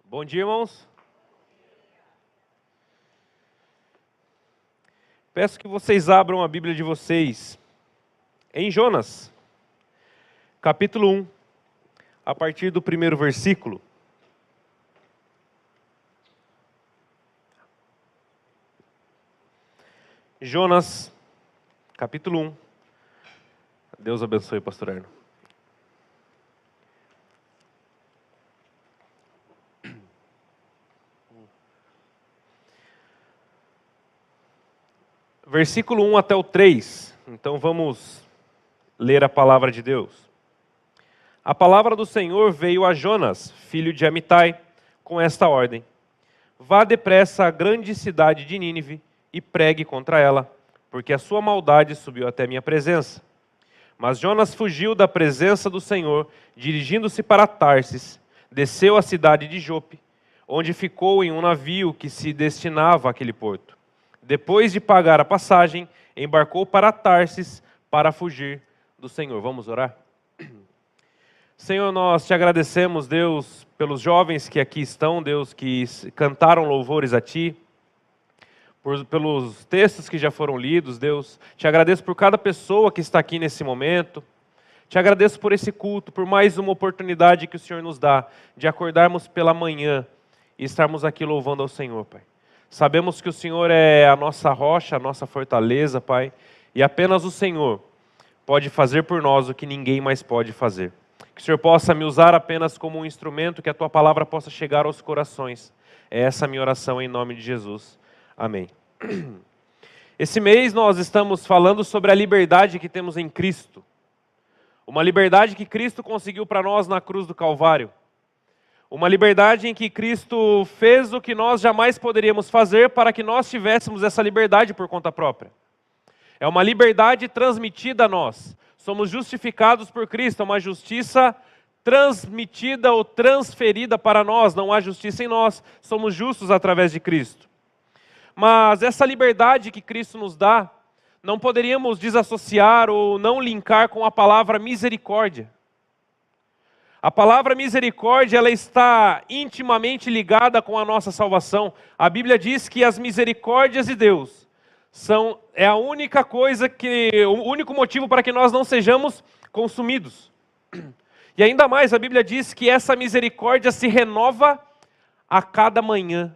Bom dia, irmãos. Peço que vocês abram a Bíblia de vocês em Jonas, capítulo 1, a partir do primeiro versículo. Jonas, capítulo 1. Deus abençoe, pastor Arno. Versículo 1 até o 3. Então vamos ler a palavra de Deus. A palavra do Senhor veio a Jonas, filho de Amitai, com esta ordem: Vá depressa à grande cidade de Nínive e pregue contra ela, porque a sua maldade subiu até minha presença. Mas Jonas fugiu da presença do Senhor, dirigindo-se para Tarsis, desceu à cidade de Jope, onde ficou em um navio que se destinava àquele porto. Depois de pagar a passagem, embarcou para Tarsis para fugir do Senhor. Vamos orar? Senhor, nós te agradecemos, Deus, pelos jovens que aqui estão, Deus, que cantaram louvores a Ti, pelos textos que já foram lidos, Deus. Te agradeço por cada pessoa que está aqui nesse momento. Te agradeço por esse culto, por mais uma oportunidade que o Senhor nos dá de acordarmos pela manhã e estarmos aqui louvando ao Senhor, Pai. Sabemos que o Senhor é a nossa rocha, a nossa fortaleza, Pai, e apenas o Senhor pode fazer por nós o que ninguém mais pode fazer. Que o Senhor possa me usar apenas como um instrumento, que a Tua palavra possa chegar aos corações. É essa a minha oração em nome de Jesus. Amém. Esse mês nós estamos falando sobre a liberdade que temos em Cristo. Uma liberdade que Cristo conseguiu para nós na cruz do Calvário. Uma liberdade em que Cristo fez o que nós jamais poderíamos fazer para que nós tivéssemos essa liberdade por conta própria. É uma liberdade transmitida a nós. Somos justificados por Cristo, é uma justiça transmitida ou transferida para nós. Não há justiça em nós, somos justos através de Cristo. Mas essa liberdade que Cristo nos dá, não poderíamos desassociar ou não linkar com a palavra misericórdia. A palavra misericórdia, ela está intimamente ligada com a nossa salvação. A Bíblia diz que as misericórdias de Deus é a única coisa o único motivo para que nós não sejamos consumidos. E ainda mais, a Bíblia diz que essa misericórdia se renova a cada manhã.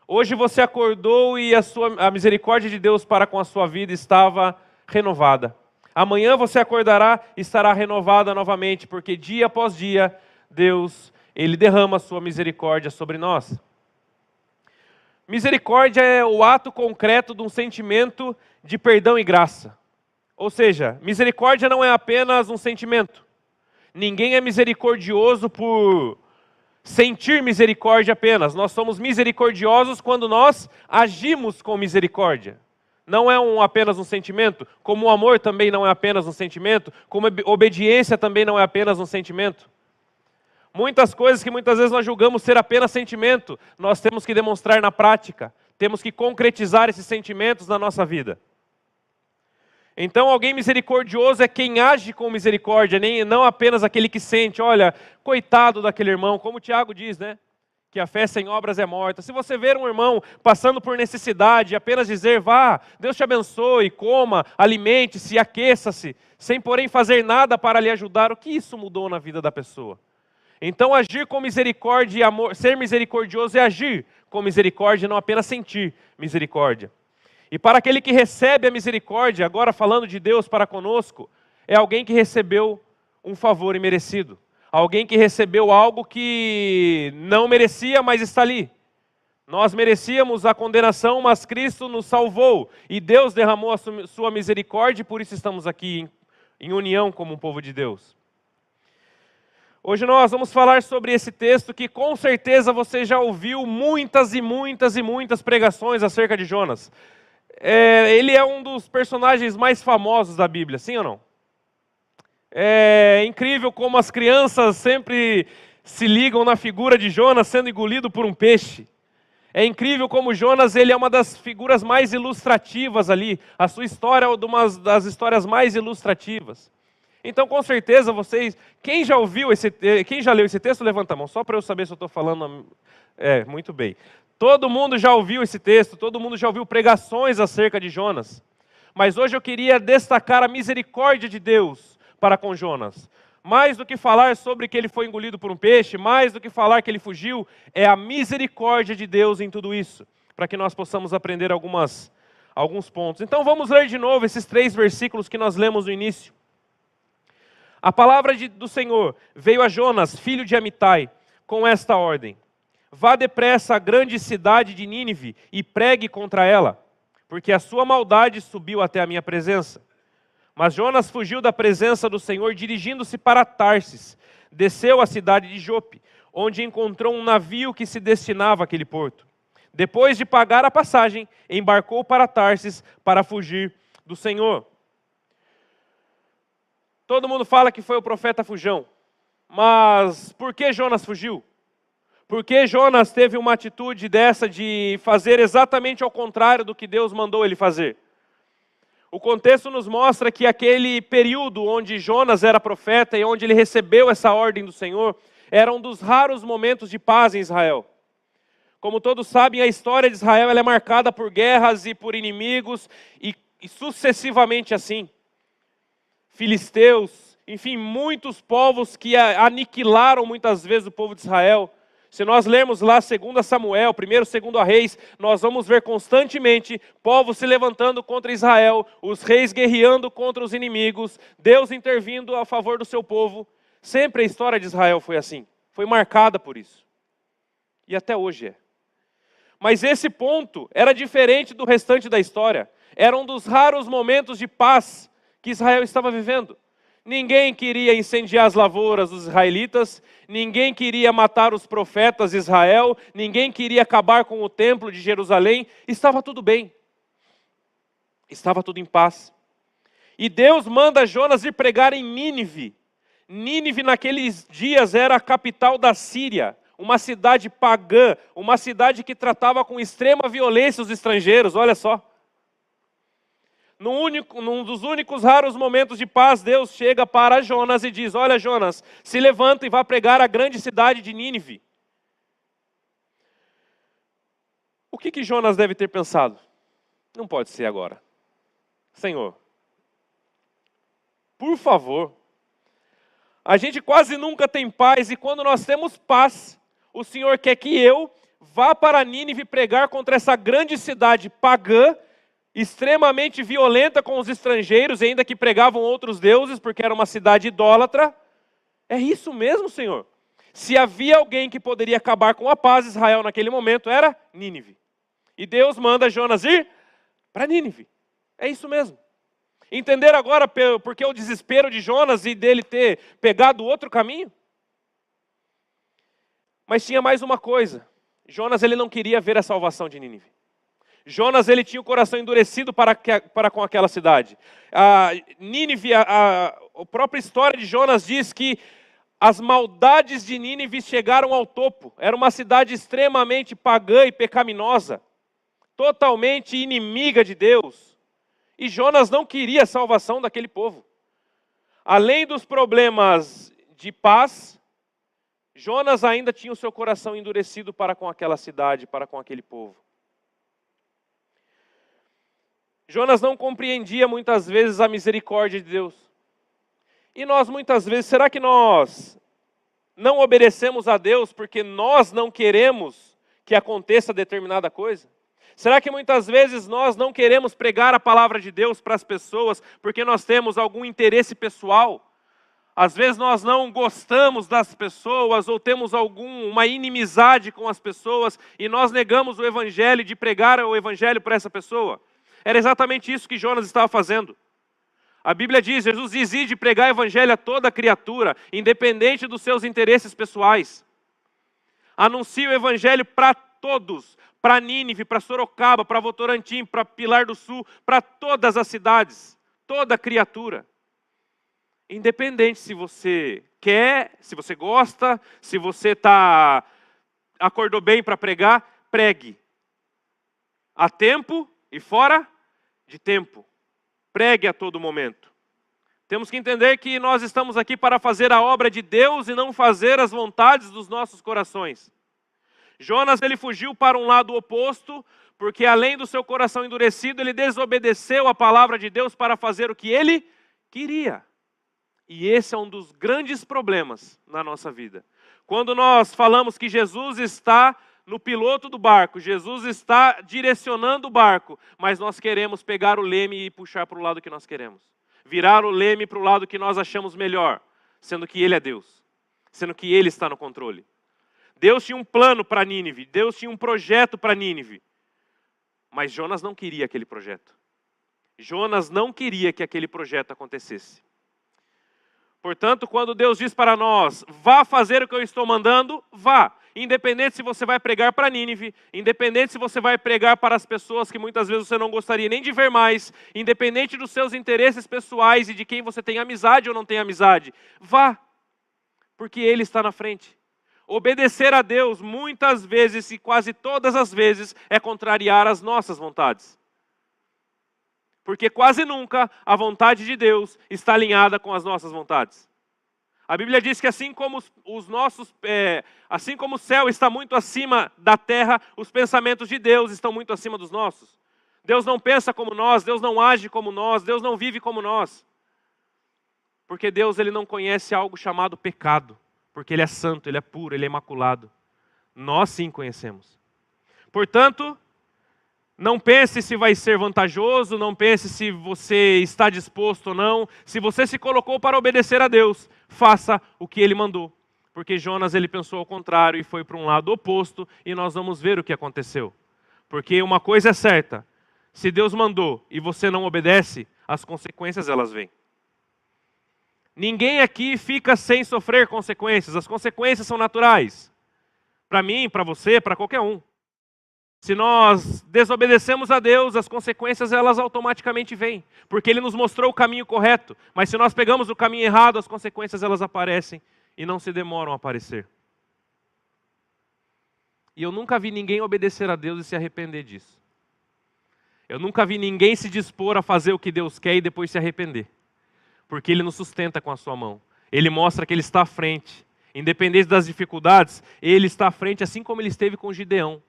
Hoje você acordou e a misericórdia de Deus para com a sua vida estava renovada. Amanhã você acordará e estará renovada novamente, porque dia após dia, Deus, Ele derrama a sua misericórdia sobre nós. Misericórdia é o ato concreto de um sentimento de perdão e graça. Ou seja, misericórdia não é apenas um sentimento. Ninguém é misericordioso por sentir misericórdia apenas. Nós somos misericordiosos quando nós agimos com misericórdia. Não é apenas um sentimento, como o amor também não é apenas um sentimento, como a obediência também não é apenas um sentimento. Muitas coisas que muitas vezes nós julgamos ser apenas sentimento, nós temos que demonstrar na prática, temos que concretizar esses sentimentos na nossa vida. Então alguém misericordioso é quem age com misericórdia, não apenas aquele que sente, olha, coitado daquele irmão, como o Tiago diz, né? Que a fé sem obras é morta. Se você ver um irmão passando por necessidade, apenas dizer, vá, Deus te abençoe, coma, alimente-se, aqueça-se, sem porém fazer nada para lhe ajudar, o que isso mudou na vida da pessoa? Então agir com misericórdia e amor, ser misericordioso é agir com misericórdia, não apenas sentir misericórdia. E para aquele que recebe a misericórdia, agora falando de Deus para conosco, é alguém que recebeu um favor imerecido. Alguém que recebeu algo que não merecia, mas está ali. Nós merecíamos a condenação, mas Cristo nos salvou. E Deus derramou a sua misericórdia e por isso estamos aqui em união como um povo de Deus. Hoje nós vamos falar sobre esse texto que com certeza você já ouviu muitas e muitas e muitas pregações acerca de Jonas. Ele é um dos personagens mais famosos da Bíblia, sim ou não? É incrível como as crianças sempre se ligam na figura de Jonas sendo engolido por um peixe. É incrível como Jonas ele é uma das figuras mais ilustrativas ali. A sua história é uma das histórias mais ilustrativas. Então, com certeza, vocês... Quem já leu esse texto, levanta a mão, só para eu saber se eu estou falando... muito bem. Todo mundo já ouviu esse texto, todo mundo já ouviu pregações acerca de Jonas. Mas hoje eu queria destacar a misericórdia de Deus para com Jonas. Mais do que falar sobre que ele foi engolido por um peixe, mais do que falar que ele fugiu, é a misericórdia de Deus em tudo isso, para que nós possamos aprender alguns pontos. Então vamos ler de novo esses 3 versículos que nós lemos no início. A palavra do Senhor veio a Jonas, filho de Amitai, com esta ordem: vá depressa à grande cidade de Nínive e pregue contra ela, porque a sua maldade subiu até a minha presença. Mas Jonas fugiu da presença do Senhor, dirigindo-se para Tarsis. Desceu à cidade de Jope, onde encontrou um navio que se destinava àquele porto. Depois de pagar a passagem, embarcou para Tarsis para fugir do Senhor. Todo mundo fala que foi o profeta fujão. Mas por que Jonas fugiu? Por que Jonas teve uma atitude dessa de fazer exatamente ao contrário do que Deus mandou ele fazer? O contexto nos mostra que aquele período onde Jonas era profeta e onde ele recebeu essa ordem do Senhor, era um dos raros momentos de paz em Israel. Como todos sabem, a história de Israel ela é marcada por guerras e por inimigos, e sucessivamente assim. Filisteus, enfim, muitos povos que aniquilaram muitas vezes o povo de Israel. Se nós lermos lá 2 Samuel, 1º e 2 Reis, nós vamos ver constantemente povos se levantando contra Israel, os reis guerreando contra os inimigos, Deus intervindo a favor do seu povo. Sempre a história de Israel foi assim, foi marcada por isso. E até hoje é. Mas esse ponto era diferente do restante da história. Era um dos raros momentos de paz que Israel estava vivendo. Ninguém queria incendiar as lavouras dos israelitas, ninguém queria matar os profetas de Israel, ninguém queria acabar com o templo de Jerusalém. Estava tudo bem. Estava tudo em paz. E Deus manda Jonas ir pregar em Nínive. Nínive naqueles dias era a capital da Síria, uma cidade pagã, uma cidade que tratava com extrema violência os estrangeiros, olha só. Num dos únicos raros momentos de paz, Deus chega para Jonas e diz: olha, Jonas, se levanta e vá pregar a grande cidade de Nínive. O que Jonas deve ter pensado? Não pode ser agora. Senhor, por favor, a gente quase nunca tem paz, e quando nós temos paz, o Senhor quer que eu vá para Nínive pregar contra essa grande cidade pagã, extremamente violenta com os estrangeiros, e ainda que pregavam outros deuses, porque era uma cidade idólatra. É isso mesmo, Senhor? Se havia alguém que poderia acabar com a paz de Israel naquele momento, era Nínive. E Deus manda Jonas ir para Nínive. É isso mesmo. Entender agora porque o desespero de Jonas e dele ter pegado outro caminho? Mas tinha mais uma coisa. Jonas ele não queria ver a salvação de Nínive. Jonas ele tinha o coração endurecido para com aquela cidade. Nínive, a própria história de Jonas diz que as maldades de Nínive chegaram ao topo. Era uma cidade extremamente pagã e pecaminosa, totalmente inimiga de Deus. E Jonas não queria a salvação daquele povo. Além dos problemas de paz, Jonas ainda tinha o seu coração endurecido para com aquela cidade, para com aquele povo. Jonas não compreendia muitas vezes a misericórdia de Deus. E nós muitas vezes, será que nós não obedecemos a Deus porque nós não queremos que aconteça determinada coisa? Será que muitas vezes nós não queremos pregar a palavra de Deus para as pessoas porque nós temos algum interesse pessoal? Às vezes nós não gostamos das pessoas ou temos uma inimizade com as pessoas e nós negamos o evangelho, de pregar o evangelho para essa pessoa. Era exatamente isso que Jonas estava fazendo. A Bíblia diz, Jesus diz, ide pregar o evangelho a toda criatura, independente dos seus interesses pessoais. Anuncie o evangelho para todos, para Nínive, para Sorocaba, para Votorantim, para Pilar do Sul, para todas as cidades, toda criatura. Independente se você quer, se você gosta, se você acordou bem para pregar, pregue. A tempo e fora de tempo. Pregue a todo momento. Temos que entender que nós estamos aqui para fazer a obra de Deus e não fazer as vontades dos nossos corações. Jonas, ele fugiu para um lado oposto, porque além do seu coração endurecido, ele desobedeceu a palavra de Deus para fazer o que ele queria. E esse é um dos grandes problemas na nossa vida. Quando nós falamos que Jesus está no piloto do barco, Jesus está direcionando o barco, mas nós queremos pegar o leme e puxar para o lado que nós queremos. Virar o leme para o lado que nós achamos melhor, sendo que Ele é Deus, sendo que Ele está no controle. Deus tinha um plano para Nínive, Deus tinha um projeto para Nínive, mas Jonas não queria aquele projeto. Jonas não queria que aquele projeto acontecesse. Portanto, quando Deus diz para nós, vá fazer o que eu estou mandando, vá. Independente se você vai pregar para Nínive, independente se você vai pregar para as pessoas que muitas vezes você não gostaria nem de ver mais, independente dos seus interesses pessoais e de quem você tem amizade ou não tem amizade, vá, porque Ele está na frente. Obedecer a Deus muitas vezes e quase todas as vezes é contrariar as nossas vontades. Porque quase nunca a vontade de Deus está alinhada com as nossas vontades. A Bíblia diz que assim como assim como o céu está muito acima da terra, os pensamentos de Deus estão muito acima dos nossos. Deus não pensa como nós, Deus não age como nós, Deus não vive como nós. Porque Deus, Ele não conhece algo chamado pecado. Porque Ele é santo, Ele é puro, Ele é imaculado. Nós sim conhecemos. Portanto, não pense se vai ser vantajoso, não pense se você está disposto ou não. Se você se colocou para obedecer a Deus, faça o que Ele mandou. Porque Jonas, ele pensou ao contrário e foi para um lado oposto, e nós vamos ver o que aconteceu. Porque uma coisa é certa, se Deus mandou e você não obedece, as consequências elas vêm. Ninguém aqui fica sem sofrer consequências, as consequências são naturais. Para mim, para você, para qualquer um. Se nós desobedecemos a Deus, as consequências elas automaticamente vêm, porque Ele nos mostrou o caminho correto, mas se nós pegamos o caminho errado, as consequências elas aparecem e não se demoram a aparecer. E eu nunca vi ninguém obedecer a Deus e se arrepender disso. Eu nunca vi ninguém se dispor a fazer o que Deus quer e depois se arrepender, porque Ele nos sustenta com a sua mão. Ele mostra que Ele está à frente, independente das dificuldades, Ele está à frente, assim como Ele esteve com Gideão.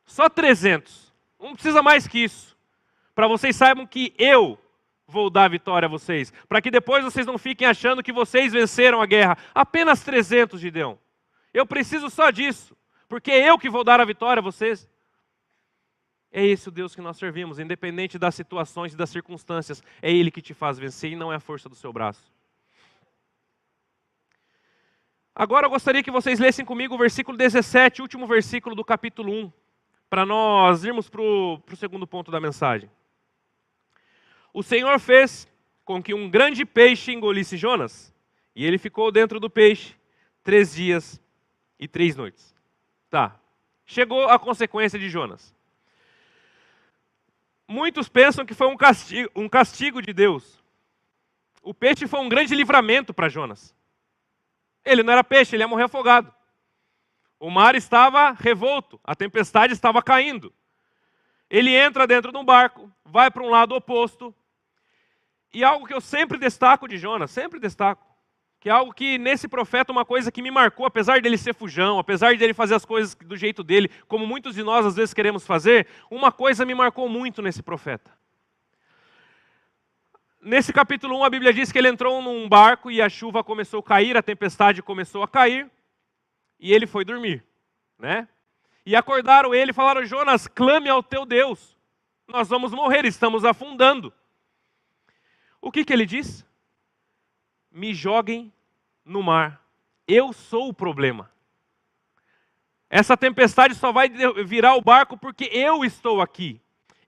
Só 300. Não precisa mais que isso. Para vocês saibam que eu vou dar a vitória a vocês. Para que depois vocês não fiquem achando que vocês venceram a guerra. Apenas 300, Gideão. Eu preciso só disso. Porque é eu que vou dar a vitória a vocês. É esse o Deus que nós servimos. Independente das situações e das circunstâncias. É Ele que te faz vencer e não é a força do seu braço. Agora eu gostaria que vocês lessem comigo o versículo 17, último versículo do capítulo 1. Para nós irmos para o segundo ponto da mensagem. O Senhor fez com que um grande peixe engolisse Jonas, e ele ficou dentro do peixe 3 dias e 3 noites. Tá, chegou a consequência de Jonas. Muitos pensam que foi um castigo de Deus. O peixe foi um grande livramento para Jonas. Ele não era peixe, ele ia morrer afogado. O mar estava revolto, a tempestade estava caindo. Ele entra dentro de um barco, vai para um lado oposto. E algo que eu sempre destaco de Jonas, sempre destaco, que é algo que nesse profeta, uma coisa que me marcou, apesar dele ser fujão, apesar dele fazer as coisas do jeito dele, como muitos de nós às vezes queremos fazer, uma coisa me marcou muito nesse profeta. Nesse capítulo 1, a Bíblia diz que ele entrou num barco e a chuva começou a cair, a tempestade começou a cair. E ele foi dormir, né? E acordaram ele e falaram, Jonas, clame ao teu Deus. Nós vamos morrer, estamos afundando. O que ele diz? Me joguem no mar. Eu sou o problema. Essa tempestade só vai virar o barco porque eu estou aqui.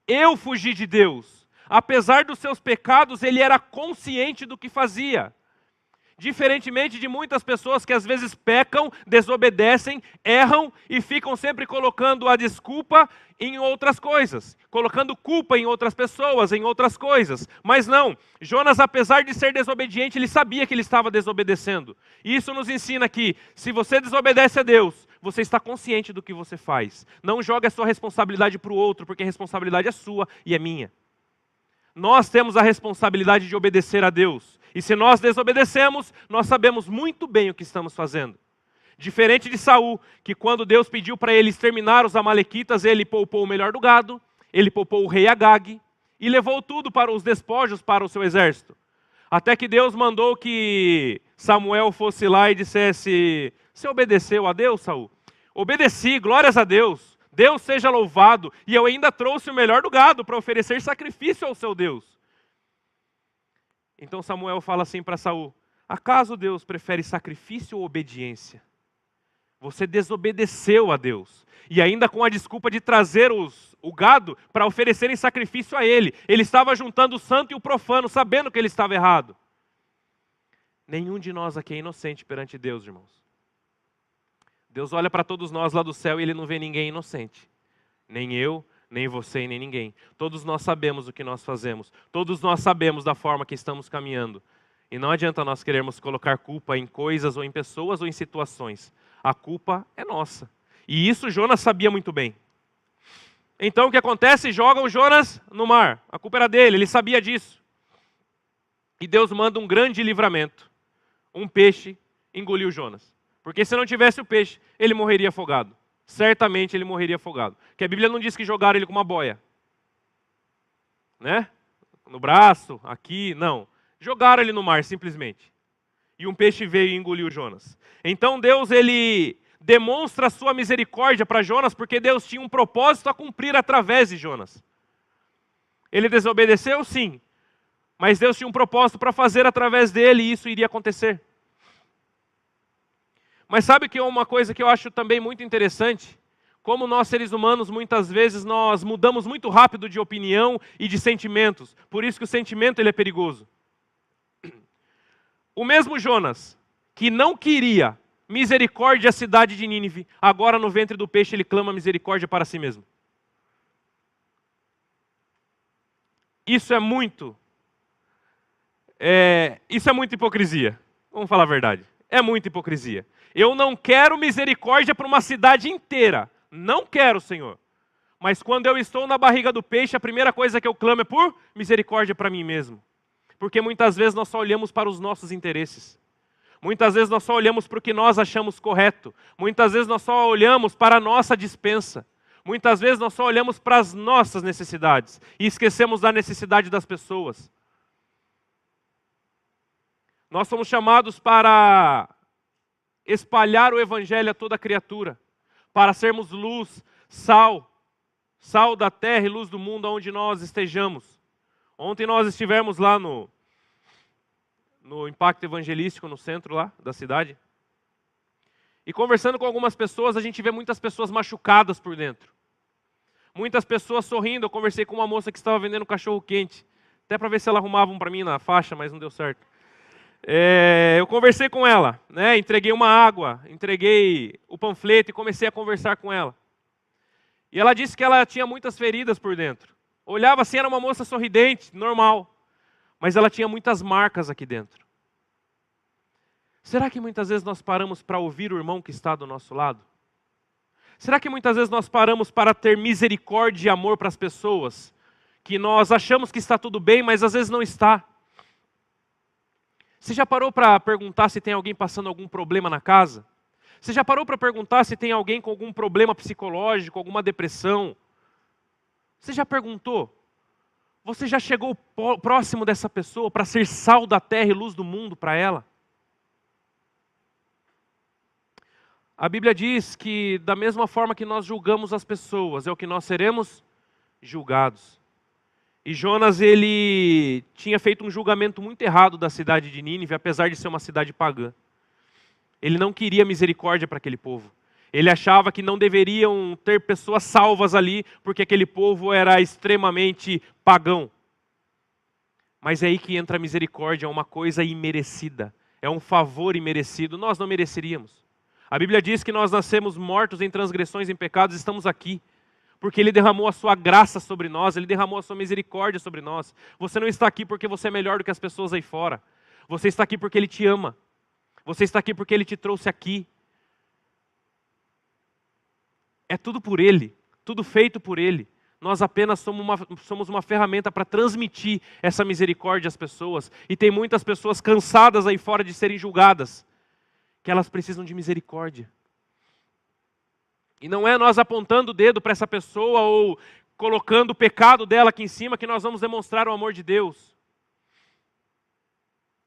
Eu fugi de Deus. Apesar dos seus pecados, ele era consciente do que fazia. Diferentemente de muitas pessoas que às vezes pecam, desobedecem, erram e ficam sempre colocando a desculpa em outras coisas, colocando culpa em outras pessoas, em outras coisas. Mas não, Jonas, apesar de ser desobediente, ele sabia que ele estava desobedecendo. E isso nos ensina que, se você desobedece a Deus, você está consciente do que você faz. Não jogue a sua responsabilidade para o outro, porque a responsabilidade é sua e é minha. Nós temos a responsabilidade de obedecer a Deus. E se nós desobedecemos, nós sabemos muito bem o que estamos fazendo. Diferente de Saul, que quando Deus pediu para ele exterminar os amalequitas, ele poupou o melhor do gado, ele poupou o rei Agag e levou tudo para os despojos para o seu exército. Até que Deus mandou que Samuel fosse lá e dissesse: você obedeceu a Deus, Saul? Obedeci, glórias a Deus. Deus seja louvado. E eu ainda trouxe o melhor do gado para oferecer sacrifício ao seu Deus. Então Samuel fala assim para Saul: acaso Deus prefere sacrifício ou obediência? Você desobedeceu a Deus. E ainda com a desculpa de trazer o gado para oferecerem sacrifício a ele. Ele estava juntando o santo e o profano, sabendo que ele estava errado. Nenhum de nós aqui é inocente perante Deus, irmãos. Deus olha para todos nós lá do céu e Ele não vê ninguém inocente. Nem eu, nem você e nem ninguém. Todos nós sabemos o que nós fazemos. Todos nós sabemos da forma que estamos caminhando. E não adianta nós querermos colocar culpa em coisas ou em pessoas ou em situações. A culpa é nossa. E isso Jonas sabia muito bem. Então o que acontece? Jogam Jonas no mar. A culpa era dele, ele sabia disso. E Deus manda um grande livramento. Um peixe engoliu Jonas. Porque se não tivesse o peixe, ele morreria afogado. Certamente ele morreria afogado. Porque a Bíblia não diz que jogaram ele com uma boia. Né? No braço, aqui, não. Jogaram ele no mar, simplesmente. E um peixe veio e engoliu Jonas. Então Deus, ele demonstra a sua misericórdia para Jonas, porque Deus tinha um propósito a cumprir através de Jonas. Ele desobedeceu, sim. Mas Deus tinha um propósito para fazer através dele, e isso iria acontecer. Mas sabe que é uma coisa que eu acho também muito interessante? Como nós, seres humanos, muitas vezes nós mudamos muito rápido de opinião e de sentimentos. Por isso que o sentimento ele é perigoso. O mesmo Jonas, que não queria misericórdia à cidade de Nínive, agora no ventre do peixe ele clama misericórdia para si mesmo. Isso é muita hipocrisia. Vamos falar a verdade. É muita hipocrisia. Eu não quero misericórdia para uma cidade inteira. Não quero, Senhor. Mas quando eu estou na barriga do peixe, a primeira coisa que eu clamo é por misericórdia para mim mesmo. Porque muitas vezes nós só olhamos para os nossos interesses. Muitas vezes nós só olhamos para o que nós achamos correto. Muitas vezes nós só olhamos para a nossa despensa. Muitas vezes nós só olhamos para as nossas necessidades. E esquecemos da necessidade das pessoas. Nós somos chamados para espalhar o evangelho a toda criatura, para sermos luz, sal da terra e luz do mundo onde nós estejamos. Ontem nós estivemos lá no Impacto Evangelístico, no centro lá da cidade, e conversando com algumas pessoas, a gente vê muitas pessoas machucadas por dentro. Muitas pessoas sorrindo. Eu conversei com uma moça que estava vendendo cachorro quente, até para ver se ela arrumava um para mim na faixa, mas não deu certo. Eu conversei com ela, né? Entreguei uma água, entreguei o panfleto e comecei a conversar com ela. E ela disse que ela tinha muitas feridas por dentro. Olhava assim, era uma moça sorridente, normal. Mas ela tinha muitas marcas aqui dentro. Será que muitas vezes nós paramos para ouvir o irmão que está do nosso lado? Será que muitas vezes nós paramos para ter misericórdia e amor para as pessoas? Que nós achamos que está tudo bem, mas às vezes não está. Você já parou para perguntar se tem alguém passando algum problema na casa? Você já parou para perguntar se tem alguém com algum problema psicológico, alguma depressão? Você já perguntou? Você já chegou próximo dessa pessoa para ser sal da terra e luz do mundo para ela? A Bíblia diz que da mesma forma que nós julgamos as pessoas, é o que nós seremos julgados. E Jonas, ele tinha feito um julgamento muito errado da cidade de Nínive, apesar de ser uma cidade pagã. Ele não queria misericórdia para aquele povo. Ele achava que não deveriam ter pessoas salvas ali, porque aquele povo era extremamente pagão. Mas é aí que entra a misericórdia, é uma coisa imerecida. É um favor imerecido, nós não mereceríamos. A Bíblia diz que nós nascemos mortos em transgressões e em pecados, estamos aqui. Porque Ele derramou a sua graça sobre nós, Ele derramou a sua misericórdia sobre nós. Você não está aqui porque você é melhor do que as pessoas aí fora. Você está aqui porque Ele te ama. Você está aqui porque Ele te trouxe aqui. É tudo por Ele, tudo feito por Ele. Nós apenas somos uma ferramenta para transmitir essa misericórdia às pessoas. E tem muitas pessoas cansadas aí fora de serem julgadas, que elas precisam de misericórdia. E não é nós apontando o dedo para essa pessoa ou colocando o pecado dela aqui em cima que nós vamos demonstrar o amor de Deus.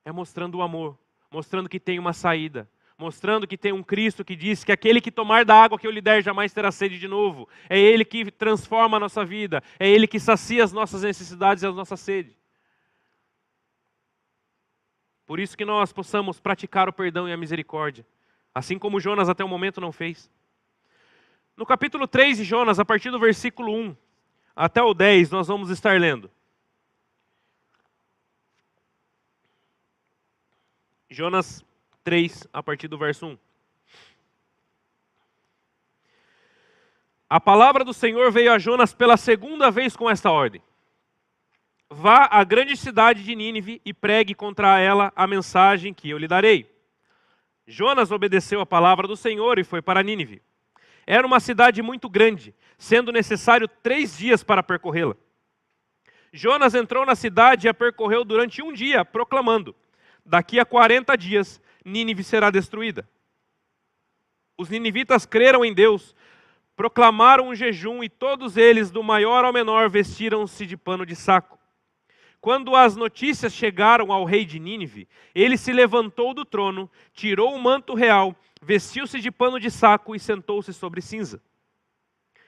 É mostrando o amor, mostrando que tem uma saída, mostrando que tem um Cristo que diz que aquele que tomar da água que eu lhe der jamais terá sede de novo. É Ele que transforma a nossa vida, é Ele que sacia as nossas necessidades e a nossa sede. Por isso que nós possamos praticar o perdão e a misericórdia, assim como Jonas até o momento não fez. No capítulo 3 de Jonas, a partir do versículo 1 até o 10, nós vamos estar lendo. Jonas 3, a partir do verso 1. A palavra do Senhor veio a Jonas pela segunda vez com esta ordem: vá à grande cidade de Nínive e pregue contra ela a mensagem que eu lhe darei. Jonas obedeceu a palavra do Senhor e foi para Nínive. Era uma cidade muito grande, sendo necessário 3 dias para percorrê-la. Jonas entrou na cidade e a percorreu durante 1 dia, proclamando: daqui a 40 dias, Nínive será destruída. Os ninivitas creram em Deus, proclamaram um jejum e todos eles, do maior ao menor, vestiram-se de pano de saco. Quando as notícias chegaram ao rei de Nínive, ele se levantou do trono, tirou o manto real, vestiu-se de pano de saco e sentou-se sobre cinza.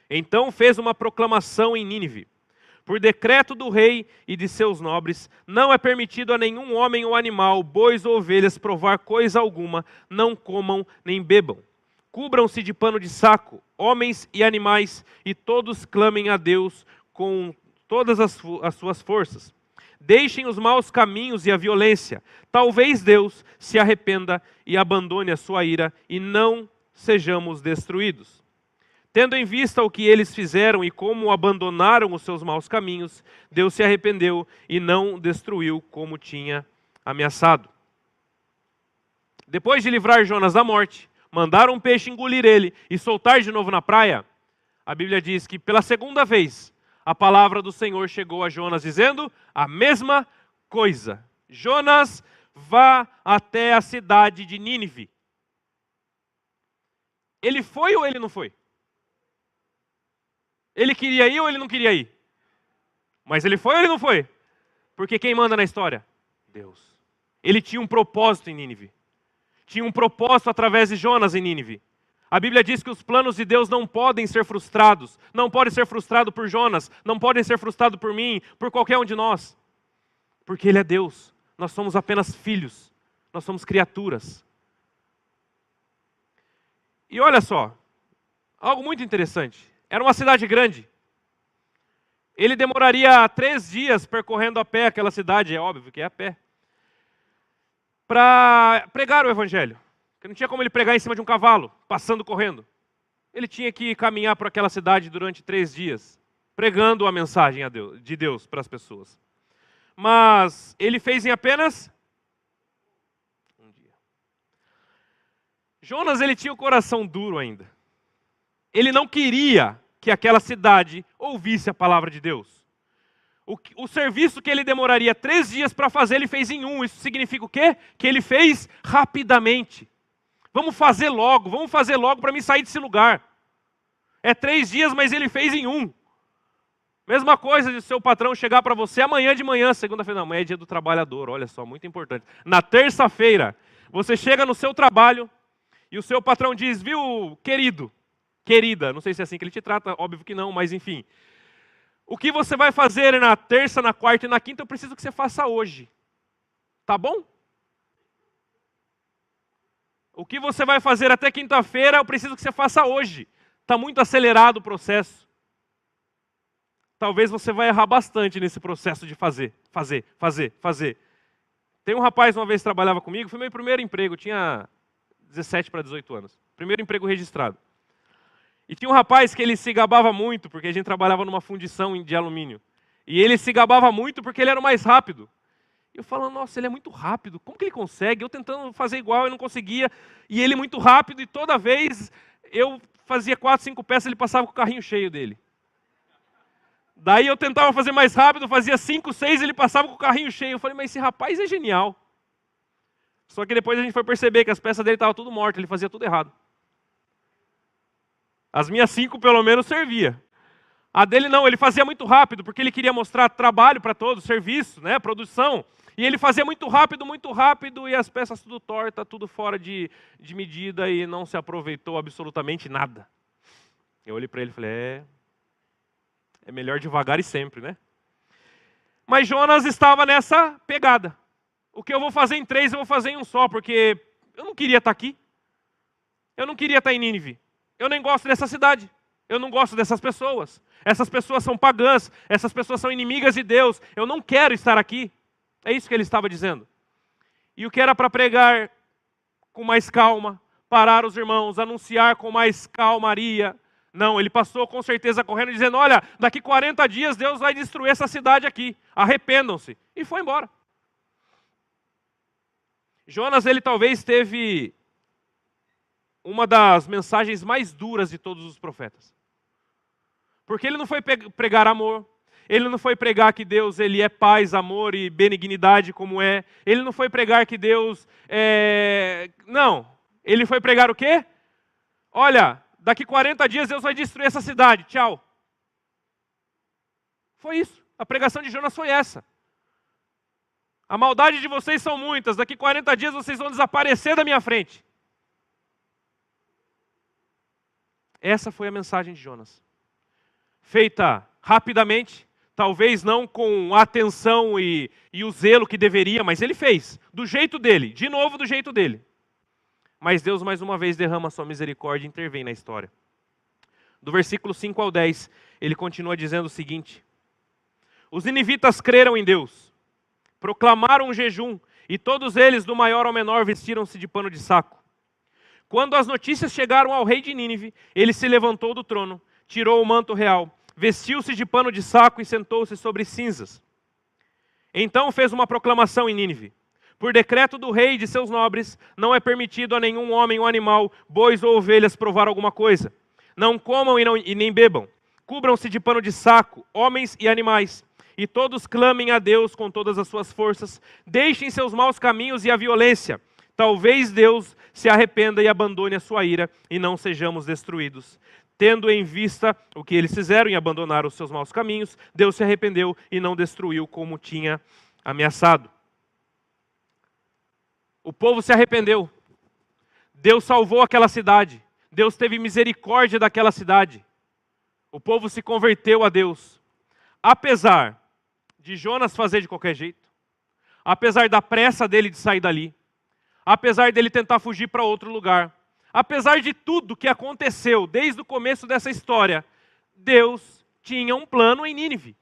Então fez uma proclamação em Nínive: por decreto do rei e de seus nobres, não é permitido a nenhum homem ou animal, bois ou ovelhas, provar coisa alguma, não comam nem bebam. Cubram-se de pano de saco, homens e animais, e todos clamem a Deus com todas as suas forças. Deixem os maus caminhos e a violência. Talvez Deus se arrependa e abandone a sua ira, e não sejamos destruídos. Tendo em vista o que eles fizeram e como abandonaram os seus maus caminhos, Deus se arrependeu e não destruiu como tinha ameaçado. Depois de livrar Jonas da morte, mandar um peixe engolir ele e soltar de novo na praia, a Bíblia diz que pela segunda vez a palavra do Senhor chegou a Jonas dizendo a mesma coisa: Jonas, vá até a cidade de Nínive. Ele foi ou ele não foi? Ele queria ir ou ele não queria ir? Mas ele foi ou ele não foi? Porque quem manda na história? Deus. Ele tinha um propósito em Nínive. Tinha um propósito através de Jonas em Nínive. A Bíblia diz que os planos de Deus não podem ser frustrados. Não podem ser frustrados por Jonas. Não podem ser frustrados por mim, por qualquer um de nós. Porque Ele é Deus. Nós somos apenas filhos. Nós somos criaturas. E olha só, algo muito interessante. Era uma cidade grande. Ele demoraria 3 dias percorrendo a pé aquela cidade, é óbvio que é a pé, para pregar o evangelho. Porque não tinha como ele pregar em cima de um cavalo, passando correndo. Ele tinha que caminhar por aquela cidade durante 3 dias, pregando a mensagem de Deus para as pessoas. Mas ele fez em apenas 1 dia. Jonas, ele tinha o coração duro ainda. Ele não queria que aquela cidade ouvisse a palavra de Deus. O serviço que ele demoraria 3 dias para fazer, ele fez em 1. Isso significa o quê? Que ele fez rapidamente. Vamos fazer logo para mim sair desse lugar. É 3 dias, mas ele fez em 1. Mesma coisa de seu patrão chegar para você amanhã de manhã, segunda-feira, não, amanhã é dia do trabalhador, olha só, muito importante. Na terça-feira, você chega no seu trabalho e o seu patrão diz: viu, querido, querida, não sei se é assim que ele te trata, óbvio que não, mas enfim. O que você vai fazer na terça, na quarta e na quinta, eu preciso que você faça hoje. Tá bom? O que você vai fazer até quinta-feira, eu preciso que você faça hoje. Está muito acelerado o processo. Talvez você vai errar bastante nesse processo de fazer. Tem um rapaz, uma vez trabalhava comigo, foi meu primeiro emprego, tinha 17 para 18 anos. Primeiro emprego registrado. E tinha um rapaz que ele se gabava muito, porque a gente trabalhava numa fundição de alumínio. E ele se gabava muito porque ele era o mais rápido. E eu falando, nossa, ele é muito rápido, como que ele consegue? Eu tentando fazer igual, eu não conseguia. E ele muito rápido, e toda vez eu fazia 4, 5 peças, ele passava com o carrinho cheio dele. Daí eu tentava fazer mais rápido, fazia 5, 6, ele passava com o carrinho cheio. Eu falei, mas esse rapaz é genial. Só que depois a gente foi perceber que as peças dele estavam tudo mortas, ele fazia tudo errado. As minhas 5 pelo menos servia. A dele não, ele fazia muito rápido, porque ele queria mostrar trabalho para todos, serviço, né, produção. E ele fazia muito rápido, e as peças tudo torta, tudo fora de medida, e não se aproveitou absolutamente nada. Eu olhei para ele e falei, é melhor devagar e sempre, né? Mas Jonas estava nessa pegada. O que eu vou fazer em 3, eu vou fazer em um só, porque eu não queria estar aqui. Eu não queria estar em Nínive. Eu nem gosto dessa cidade. Eu não gosto dessas pessoas. Essas pessoas são pagãs. Essas pessoas são inimigas de Deus. Eu não quero estar aqui. É isso que ele estava dizendo. E o que era para pregar com mais calma, parar os irmãos, anunciar com mais calmaria. Não, ele passou com certeza correndo, dizendo, olha, daqui 40 dias Deus vai destruir essa cidade aqui. Arrependam-se. E foi embora. Jonas, ele talvez teve uma das mensagens mais duras de todos os profetas. Porque ele não foi pregar amor, ele não foi pregar que Deus ele é paz, amor e benignidade como é. Ele não foi pregar que Deus é... Não, ele foi pregar o quê? Olha, daqui 40 dias Deus vai destruir essa cidade, tchau. Foi isso, a pregação de Jonas foi essa. A maldade de vocês são muitas, daqui 40 dias vocês vão desaparecer da minha frente. Essa foi a mensagem de Jonas. Feita rapidamente, talvez não com a atenção e o zelo que deveria, mas ele fez, do jeito dele, de novo do jeito dele. Mas Deus mais uma vez derrama sua misericórdia e intervém na história. Do versículo 5 ao 10, ele continua dizendo o seguinte: os ninivitas creram em Deus, proclamaram um jejum, e todos eles, do maior ao menor, vestiram-se de pano de saco. Quando as notícias chegaram ao rei de Nínive, ele se levantou do trono, tirou o manto real, vestiu-se de pano de saco e sentou-se sobre cinzas. Então fez uma proclamação em Nínive: por decreto do rei e de seus nobres, não é permitido a nenhum homem ou animal, bois ou ovelhas, provar alguma coisa. Não comam e nem bebam. Cubram-se de pano de saco, homens e animais. E todos clamem a Deus com todas as suas forças. Deixem seus maus caminhos e a violência. Talvez Deus se arrependa e abandone a sua ira, e não sejamos destruídos. Tendo em vista o que eles fizeram em abandonar os seus maus caminhos, Deus se arrependeu e não destruiu como tinha ameaçado. O povo se arrependeu. Deus salvou aquela cidade. Deus teve misericórdia daquela cidade. O povo se converteu a Deus. Apesar de Jonas fazer de qualquer jeito, apesar da pressa dele de sair dali, apesar dele tentar fugir para outro lugar, apesar de tudo que aconteceu desde o começo dessa história, Deus tinha um plano em Nínive.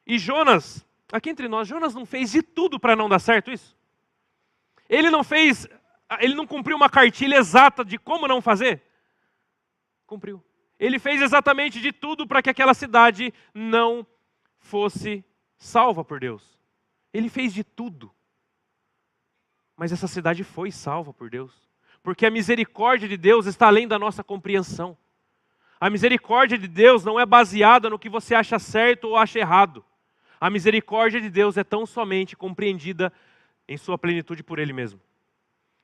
E Jonas, aqui entre nós, Jonas não fez de tudo para não dar certo isso? Ele não cumpriu uma cartilha exata de como não fazer? Cumpriu. Ele fez exatamente de tudo para que aquela cidade não fosse salva por Deus. Ele fez de tudo. Mas essa cidade foi salva por Deus. Porque a misericórdia de Deus está além da nossa compreensão. A misericórdia de Deus não é baseada no que você acha certo ou acha errado. A misericórdia de Deus é tão somente compreendida em sua plenitude por Ele mesmo.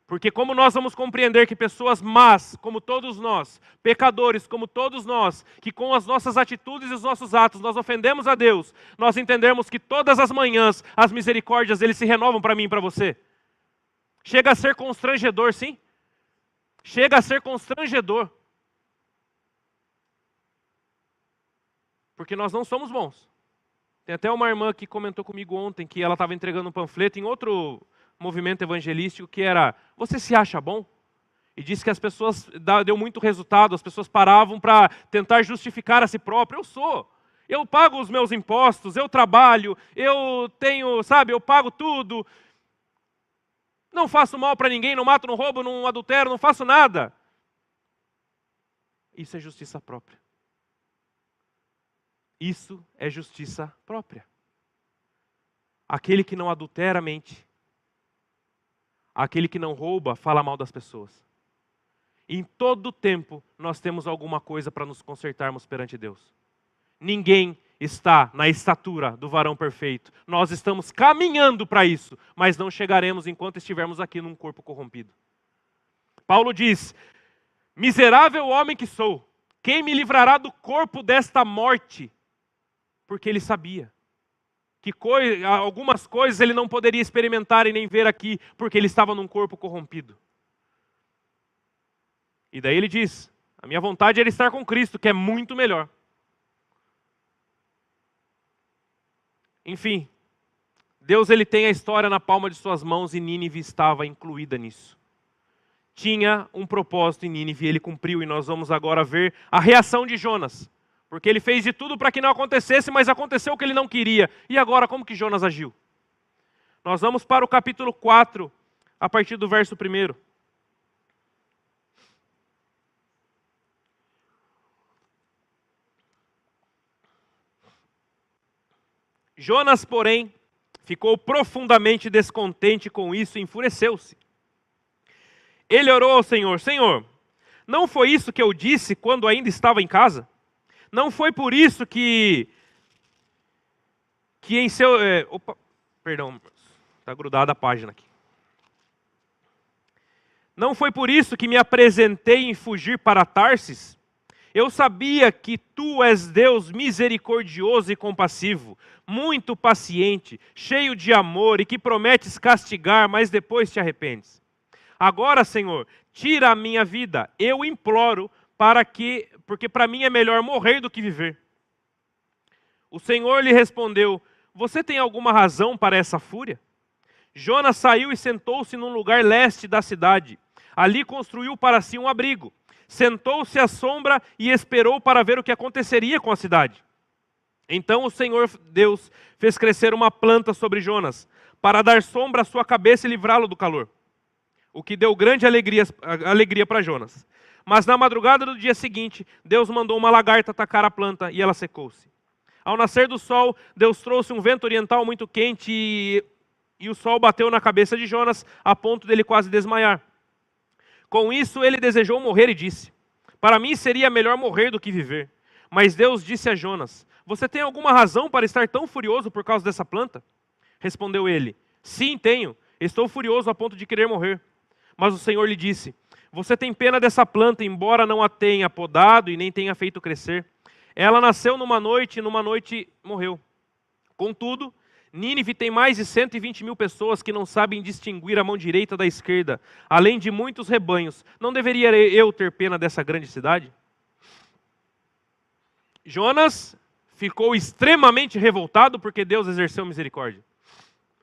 Porque como nós vamos compreender que pessoas más, como todos nós, pecadores, como todos nós, que com as nossas atitudes e os nossos atos nós ofendemos a Deus, nós entendemos que todas as manhãs as misericórdias Ele se renovam para mim e para você. Chega a ser constrangedor, sim. Chega a ser constrangedor. Porque nós não somos bons. Tem até uma irmã que comentou comigo ontem que ela estava entregando um panfleto em outro movimento evangelístico que era: você se acha bom? E disse que as pessoas, deu muito resultado, as pessoas paravam para tentar justificar a si próprio. Eu sou. Eu pago os meus impostos, eu trabalho, eu tenho, eu pago tudo. Não faço mal para ninguém, não mato, não roubo, não adultero, não faço nada. Isso é justiça própria. Isso é justiça própria. Aquele que não adultera mente. Aquele que não rouba fala mal das pessoas. Em todo tempo nós temos alguma coisa para nos consertarmos perante Deus. Ninguém está na estatura do varão perfeito. Nós estamos caminhando para isso, mas não chegaremos enquanto estivermos aqui num corpo corrompido. Paulo diz: miserável homem que sou, quem me livrará do corpo desta morte? Porque ele sabia que algumas coisas ele não poderia experimentar e nem ver aqui, porque ele estava num corpo corrompido. E daí ele diz: a minha vontade era estar com Cristo, que é muito melhor. Enfim, Deus ele tem a história na palma de suas mãos e Nínive estava incluída nisso. Tinha um propósito em Nínive e ele cumpriu, e nós vamos agora ver a reação de Jonas. Porque ele fez de tudo para que não acontecesse, mas aconteceu o que ele não queria. E agora, como que Jonas agiu? Nós vamos para o capítulo 4, a partir do verso 1. Jonas, porém, ficou profundamente descontente com isso e enfureceu-se. Ele orou ao Senhor: Senhor, não foi isso que eu disse quando ainda estava em casa? Não foi por isso que em seu... perdão, está grudada a página aqui. Não foi por isso que me apresentei em fugir para Tarsis? Eu sabia que tu és Deus misericordioso e compassivo, muito paciente, cheio de amor e que prometes castigar, mas depois te arrependes. Agora, Senhor, tira a minha vida, eu imploro, porque para mim é melhor morrer do que viver. O Senhor lhe respondeu: você tem alguma razão para essa fúria? Jonas saiu e sentou-se num lugar leste da cidade. Ali construiu para si um abrigo. Sentou-se à sombra e esperou para ver o que aconteceria com a cidade. Então o Senhor Deus fez crescer uma planta sobre Jonas, para dar sombra à sua cabeça e livrá-lo do calor. O que deu grande alegria para Jonas. Mas na madrugada do dia seguinte, Deus mandou uma lagarta atacar a planta e ela secou-se. Ao nascer do sol, Deus trouxe um vento oriental muito quente e o sol bateu na cabeça de Jonas, a ponto dele quase desmaiar. Com isso, ele desejou morrer e disse: para mim seria melhor morrer do que viver. Mas Deus disse a Jonas: você tem alguma razão para estar tão furioso por causa dessa planta? Respondeu ele: sim, tenho. Estou furioso a ponto de querer morrer. Mas o Senhor lhe disse: você tem pena dessa planta, embora não a tenha podado e nem tenha feito crescer. Ela nasceu numa noite e numa noite morreu. Contudo, Nínive tem mais de 120.000 pessoas que não sabem distinguir a mão direita da esquerda, além de muitos rebanhos. Não deveria eu ter pena dessa grande cidade? Jonas ficou extremamente revoltado porque Deus exerceu misericórdia.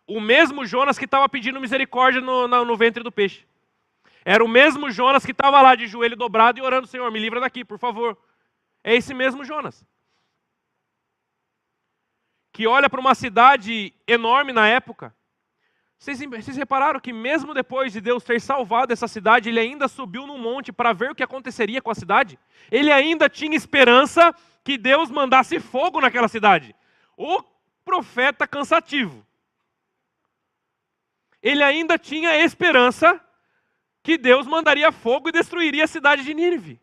O mesmo Jonas que estava pedindo misericórdia no ventre do peixe. Era o mesmo Jonas que estava lá de joelho dobrado e orando: Senhor, me livra daqui, por favor. É esse mesmo Jonas. Que olha para uma cidade enorme na época. Vocês repararam que mesmo depois de Deus ter salvado essa cidade, ele ainda subiu num monte para ver o que aconteceria com a cidade? Ele ainda tinha esperança que Deus mandasse fogo naquela cidade. O profeta cansativo. Ele ainda tinha esperança que Deus mandaria fogo e destruiria a cidade de Nínive.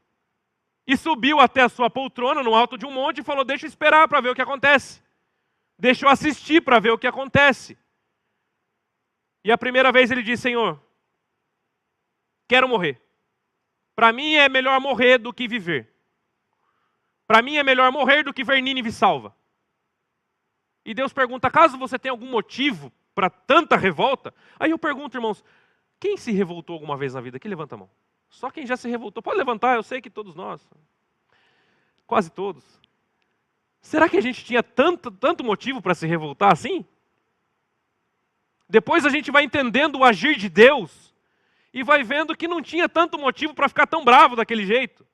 E subiu até a sua poltrona no alto de um monte e falou: deixa eu esperar para ver o que acontece. Deixa eu assistir para ver o que acontece. E a primeira vez ele disse: Senhor, quero morrer. Para mim é melhor morrer do que viver. Para mim é melhor morrer do que ver Nínive salva. E Deus pergunta: caso você tenha algum motivo para tanta revolta? Aí eu pergunto, irmãos, quem se revoltou alguma vez na vida? Que levanta a mão. Só quem já se revoltou. Pode levantar, eu sei que todos nós. Quase todos. Será que a gente tinha tanto motivo para se revoltar assim? Depois a gente vai entendendo o agir de Deus e vai vendo que não tinha tanto motivo para ficar tão bravo daquele jeito.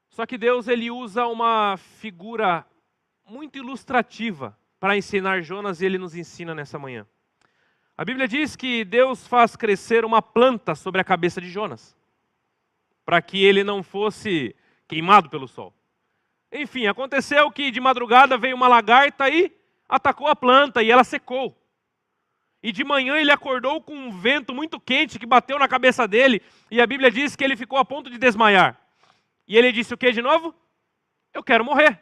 Só que Deus ele usa uma figura muito ilustrativa para ensinar Jonas e ele nos ensina nessa manhã. A Bíblia diz que Deus faz crescer uma planta sobre a cabeça de Jonas, para que ele não fosse queimado pelo sol. Enfim, aconteceu que de madrugada veio uma lagarta e atacou a planta e ela secou. E de manhã ele acordou com um vento muito quente que bateu na cabeça dele e a Bíblia diz que ele ficou a ponto de desmaiar. E ele disse o que de novo? Eu quero morrer.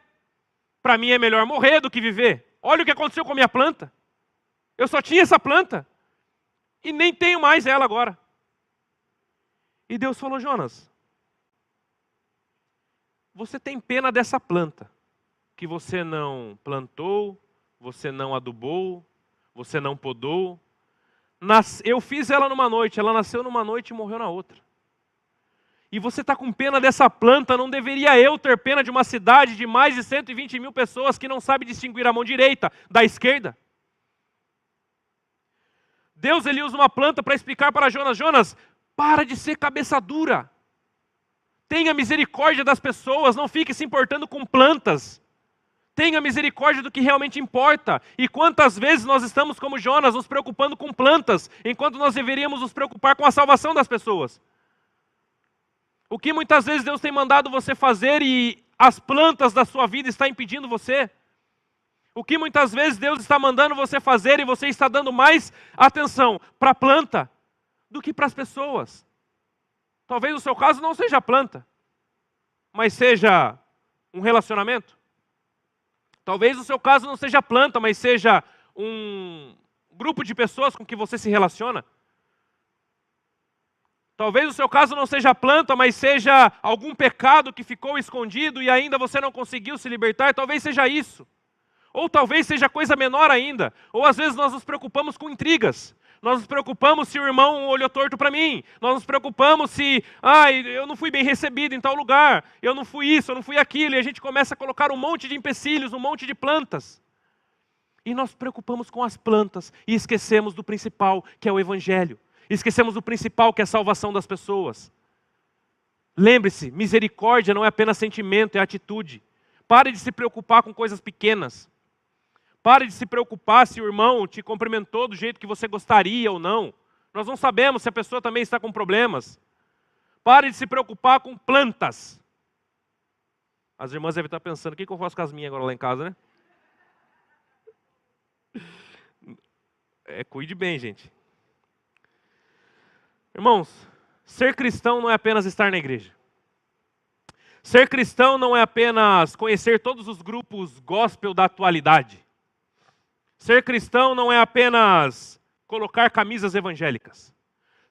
Para mim é melhor morrer do que viver. Olha o que aconteceu com a minha planta. Eu só tinha essa planta. E nem tenho mais ela agora. E Deus falou, Jonas, você tem pena dessa planta, que você não plantou, você não adubou, você não podou. Eu fiz ela numa noite, ela nasceu numa noite e morreu na outra. E você está com pena dessa planta, não deveria eu ter pena de uma cidade de mais de 120 mil pessoas que não sabe distinguir a mão direita da esquerda? Deus ele usa uma planta para explicar para Jonas, Jonas, para de ser cabeça dura. Tenha misericórdia das pessoas, não fique se importando com plantas. Tenha misericórdia do que realmente importa. E quantas vezes nós estamos como Jonas, nos preocupando com plantas, enquanto nós deveríamos nos preocupar com a salvação das pessoas. O que muitas vezes Deus tem mandado você fazer e as plantas da sua vida estão impedindo você. O que muitas vezes Deus está mandando você fazer e você está dando mais atenção para a planta do que para as pessoas. Talvez o seu caso não seja a planta, mas seja um relacionamento. Talvez o seu caso não seja a planta, mas seja um grupo de pessoas com que você se relaciona. Talvez o seu caso não seja a planta, mas seja algum pecado que ficou escondido e ainda você não conseguiu se libertar. Talvez seja isso. Ou talvez seja coisa menor ainda. Ou às vezes nós nos preocupamos com intrigas. Nós nos preocupamos se o irmão olhou torto para mim. Nós nos preocupamos se, eu não fui bem recebido em tal lugar. Eu não fui isso, eu não fui aquilo. E a gente começa a colocar um monte de empecilhos, um monte de plantas. E nós nos preocupamos com as plantas e esquecemos do principal, que é o Evangelho. Esquecemos do principal, que é a salvação das pessoas. Lembre-se, misericórdia não é apenas sentimento, é atitude. Pare de se preocupar com coisas pequenas. Pare de se preocupar se o irmão te cumprimentou do jeito que você gostaria ou não. Nós não sabemos se a pessoa também está com problemas. Pare de se preocupar com plantas. As irmãs devem estar pensando, o que eu faço com as minhas agora lá em casa, né? Cuide bem, gente. Irmãos, ser cristão não é apenas estar na igreja. Ser cristão não é apenas conhecer todos os grupos gospel da atualidade. Ser cristão não é apenas colocar camisas evangélicas.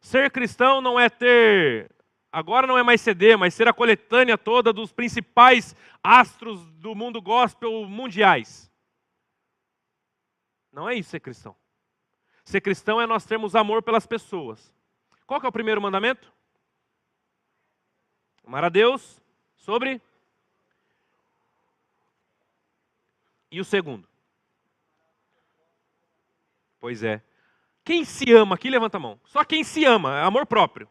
Ser cristão não é ter, agora não é mais CD, mas ser a coletânea toda dos principais astros do mundo gospel mundiais. Não é isso ser cristão. Ser cristão é nós termos amor pelas pessoas. Qual que é o primeiro mandamento? Amar a Deus sobre... E o segundo? Pois é. Quem se ama aqui, levanta a mão. Só quem se ama, é amor próprio.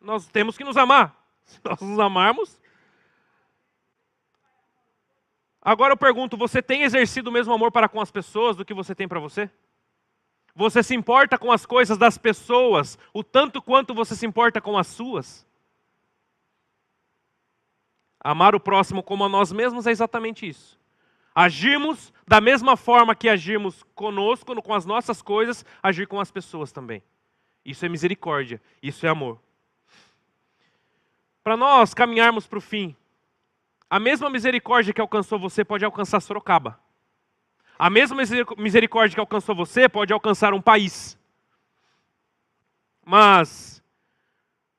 Nós temos que nos amar. Se nós nos amarmos... Agora eu pergunto, você tem exercido o mesmo amor para com as pessoas do que você tem para você? Você se importa com as coisas das pessoas o tanto quanto você se importa com as suas? Amar o próximo como a nós mesmos é exatamente isso. Agirmos da mesma forma que agirmos conosco, com as nossas coisas, agir com as pessoas também. Isso é misericórdia, isso é amor. Para nós caminharmos para o fim, a mesma misericórdia que alcançou você pode alcançar Sorocaba. A mesma misericórdia que alcançou você pode alcançar um país. Mas,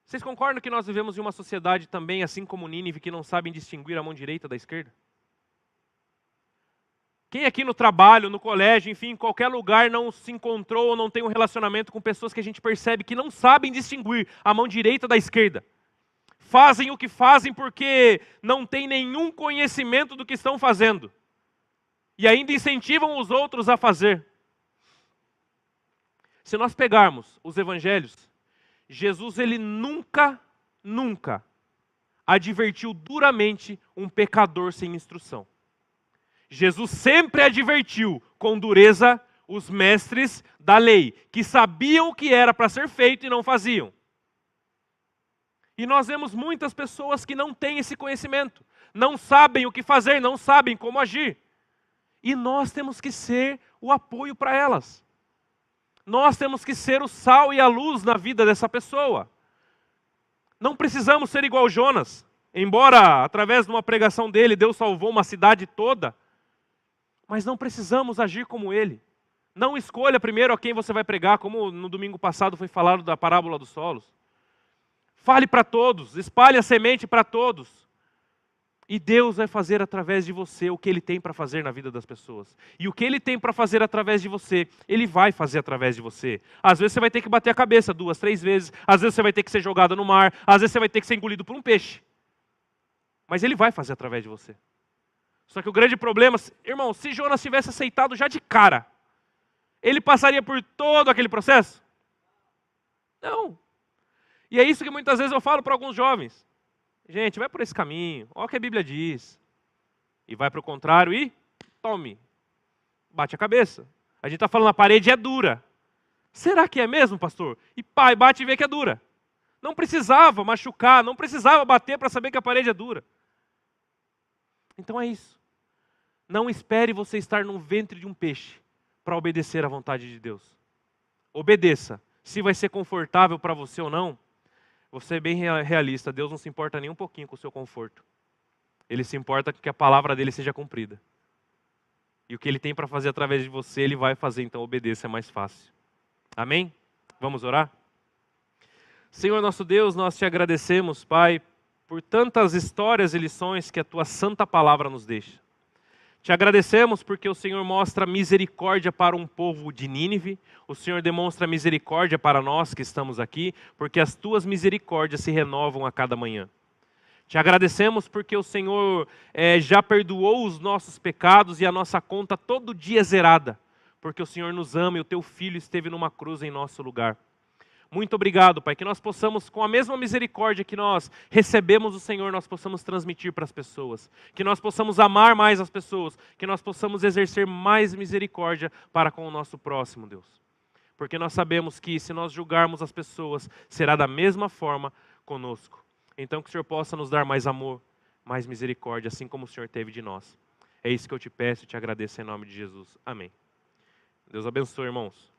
vocês concordam que nós vivemos em uma sociedade também, assim como Nínive, que não sabem distinguir a mão direita da esquerda? Quem aqui no trabalho, no colégio, enfim, em qualquer lugar não se encontrou ou não tem um relacionamento com pessoas que a gente percebe que não sabem distinguir a mão direita da esquerda? Fazem o que fazem porque não têm nenhum conhecimento do que estão fazendo. E ainda incentivam os outros a fazer. Se nós pegarmos os evangelhos, Jesus ele nunca advertiu duramente um pecador sem instrução. Jesus sempre advertiu com dureza os mestres da lei, que sabiam o que era para ser feito e não faziam. E nós vemos muitas pessoas que não têm esse conhecimento, não sabem o que fazer, não sabem como agir. E nós temos que ser o apoio para elas. Nós temos que ser o sal e a luz na vida dessa pessoa. Não precisamos ser igual Jonas. Embora, através de uma pregação dele, Deus salvou uma cidade toda, mas não precisamos agir como ele. Não escolha primeiro a quem você vai pregar, como no domingo passado foi falado da parábola dos solos. Fale para todos, espalhe a semente para todos. E Deus vai fazer através de você o que Ele tem para fazer na vida das pessoas. E o que Ele tem para fazer através de você, Ele vai fazer através de você. Às vezes você vai ter que bater a cabeça 2, 3 vezes. Às vezes você vai ter que ser jogado no mar. Às vezes você vai ter que ser engolido por um peixe. Mas Ele vai fazer através de você. Só que o grande problema, irmão, se Jonas tivesse aceitado já de cara, ele passaria por todo aquele processo? Não. E é isso que muitas vezes eu falo para alguns jovens. Gente, vai por esse caminho, olha o que a Bíblia diz. E vai para o contrário e tome. Bate a cabeça. A gente está falando, a parede é dura. Será que é mesmo, pastor? E pai, bate e vê que é dura. Não precisava machucar, não precisava bater para saber que a parede é dura. Então é isso. Não espere você estar no ventre de um peixe para obedecer à vontade de Deus. Obedeça. Se vai ser confortável para você ou não, você é bem realista. Deus não se importa nem um pouquinho com o seu conforto. Ele se importa que a palavra dele seja cumprida. E o que ele tem para fazer através de você, ele vai fazer. Então obedeça, é mais fácil. Amém? Vamos orar? Senhor nosso Deus, nós te agradecemos, Pai, por tantas histórias e lições que a tua santa palavra nos deixa. Te agradecemos porque o Senhor mostra misericórdia para um povo de Nínive, o Senhor demonstra misericórdia para nós que estamos aqui, porque as tuas misericórdias se renovam a cada manhã. Te agradecemos porque o Senhor já perdoou os nossos pecados e a nossa conta todo dia é zerada, porque o Senhor nos ama e o teu Filho esteve numa cruz em nosso lugar. Muito obrigado, Pai, que nós possamos, com a mesma misericórdia que nós recebemos do Senhor, nós possamos transmitir para as pessoas. Que nós possamos amar mais as pessoas. Que nós possamos exercer mais misericórdia para com o nosso próximo, Deus. Porque nós sabemos que se nós julgarmos as pessoas, será da mesma forma conosco. Então que o Senhor possa nos dar mais amor, mais misericórdia, assim como o Senhor teve de nós. É isso que eu te peço e te agradeço em nome de Jesus. Amém. Deus abençoe, irmãos.